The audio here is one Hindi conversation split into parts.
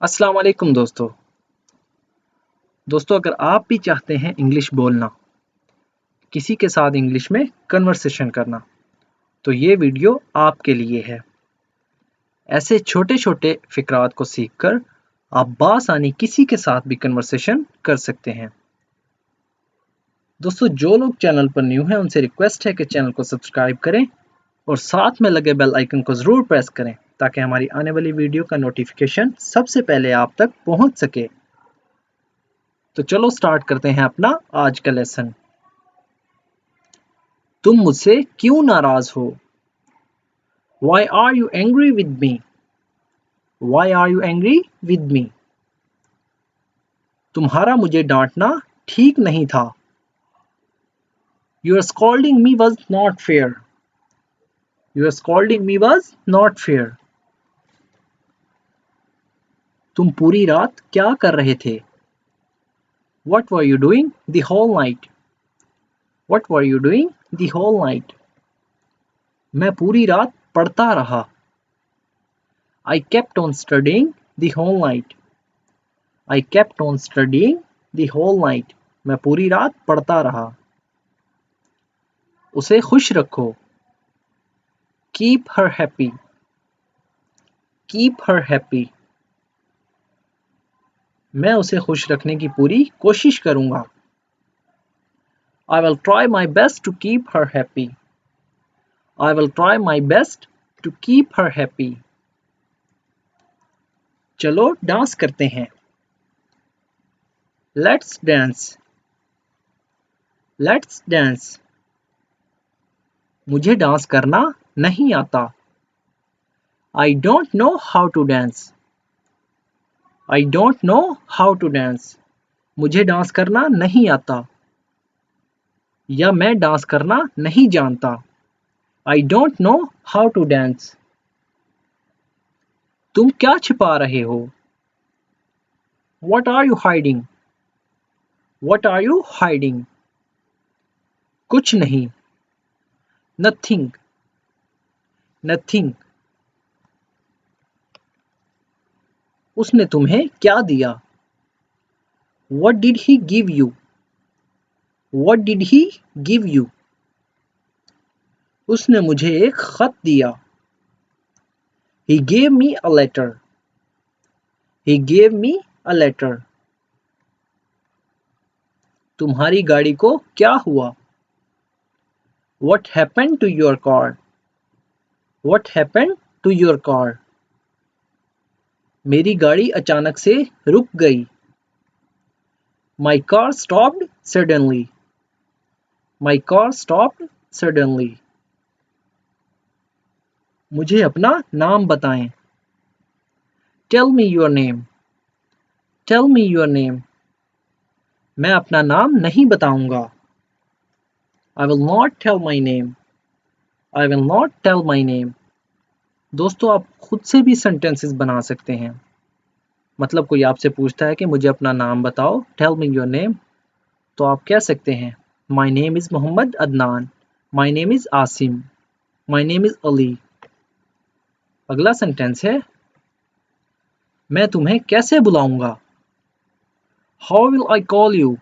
अस्सलाम वालेकुम दोस्तों अगर आप भी चाहते हैं इंग्लिश बोलना, किसी के साथ इंग्लिश में कन्वर्सेशन करना, तो ये वीडियो आपके लिए है। ऐसे छोटे छोटे फिक्रात को सीखकर आप बासानी किसी के साथ भी कन्वर्सेशन कर सकते हैं। दोस्तों जो लोग चैनल पर न्यू हैं उनसे रिक्वेस्ट है कि चैनल को सब्सक्राइब करें और साथ में लगे बेल आइकन को ज़रूर प्रेस करें ताकि हमारी आने वाली वीडियो का नोटिफिकेशन सबसे पहले आप तक पहुंच सके। तो चलो स्टार्ट करते हैं अपना आज का लेसन। तुम मुझसे क्यों नाराज हो? Why are you angry with me? Why are you angry with me? तुम्हारा मुझे डांटना ठीक नहीं था। Your scolding me was not fair. Your scolding me was not fair. तुम पूरी रात क्या कर रहे थे? What were you doing the whole night? What were you doing the whole night? मैं पूरी रात पढ़ता रहा। I kept on studying the whole night. I kept on studying the whole night. मैं पूरी रात पढ़ता रहा। उसे खुश रखो। Keep her happy. Keep her happy. मैं उसे खुश रखने की पूरी कोशिश करूंगा। I will try my best to keep her happy. I will try my best to keep her happy. चलो डांस करते हैं। Let's dance. Let's dance. मुझे डांस करना नहीं आता। I don't know how to dance. I don't know how to dance. मुझे डांस करना नहीं आता। या मैं डांस करना नहीं जानता। I don't know how to dance. तुम क्या छिपा रहे हो? What are you hiding? What are you hiding? कुछ नहीं। Nothing. Nothing. उसने तुम्हें क्या दिया? What did he give you? What did he give you? उसने मुझे एक खत दिया। He gave me a letter. He gave me a letter. तुम्हारी गाड़ी को क्या हुआ? What happened to your car? What happened to your car? मेरी गाड़ी अचानक से रुक गई। My car stopped suddenly. My car stopped suddenly. मुझे अपना नाम बताएं। Tell me your name. Tell me your name. मैं अपना नाम नहीं बताऊंगा। I will not tell my name. I will not tell my name. दोस्तों आप खुद से भी सेंटेंसेस बना सकते हैं। मतलब कोई आपसे पूछता है कि मुझे अपना नाम बताओ, Tell me your name, तो आप कह सकते हैं My name is Mohammad Adnan. My name is Asim. My name is Ali. अगला सेंटेंस है मैं तुम्हें कैसे बुलाऊंगा? How will I call you?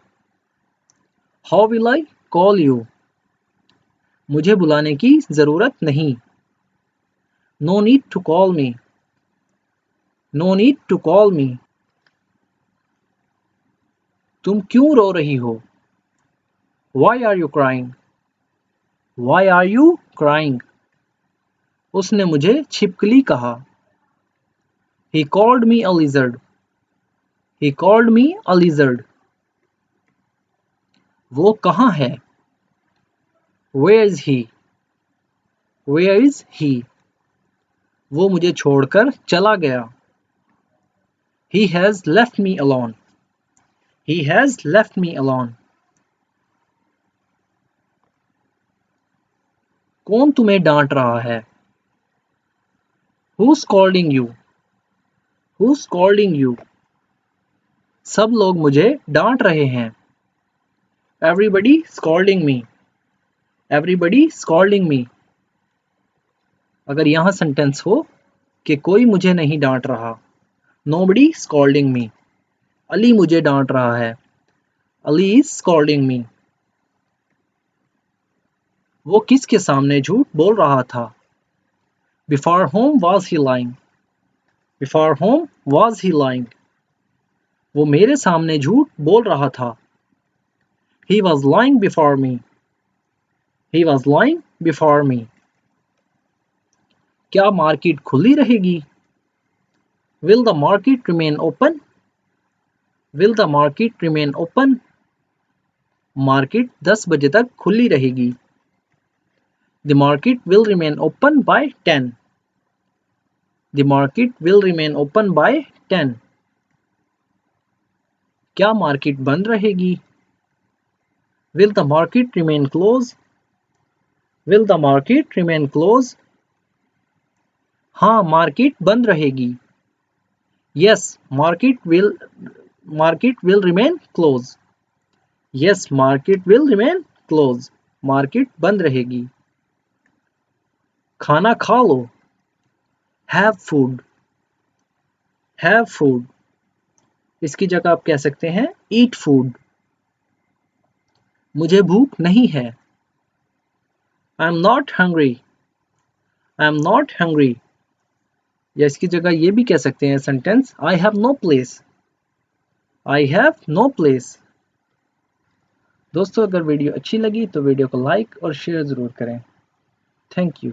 How will I call you? मुझे बुलाने की जरूरत नहीं। No need to call me. No need to call me. तुम क्यों रो रही हो? Why are you crying? Why are you crying? उसने मुझे छिपकली कहा। He called me a lizard. He called me a lizard. वो कहाँ है? Where is he? Where is he? वो मुझे छोड़कर चला गया। He has left me alone. He has left me alone. कौन तुम्हें डांट रहा है? Who's scolding you? Who's scolding you? सब लोग मुझे डांट रहे हैं। Everybody scolding me. Everybody scolding me. अगर यहाँ सेंटेंस हो कि कोई मुझे नहीं डांट रहा, Nobody scolding me. अली मुझे डांट रहा है. Ali is scolding me. वो किसके सामने झूठ बोल रहा था? Before whom was he lying? Before whom was he lying? वो मेरे सामने झूठ बोल रहा था. He was lying before me. He was lying before me. क्या मार्केट खुली रहेगी? Will the market remain open? Will the market remain open? Market 10 बजे तक खुली रहेगी. The market will remain open by 10. The market will remain open by 10. क्या मार्केट बंद रहेगी? Will the market remain closed? Will the market remain closed? हाँ, मार्केट बंद रहेगी. Yes, market will remain closed. Yes, market will remain closed. Market बंद रहेगी. खाना खा लो. Have food. Have food. इसकी जगह आप कह सकते हैं eat food. मुझे भूख नहीं है. I'm not hungry. I'm not hungry. या इसकी जगह ये भी कह सकते हैं sentence I have no place. I have no place. दोस्तों अगर वीडियो अच्छी लगी तो वीडियो को लाइक और शेयर ज़रूर करें. Thank you.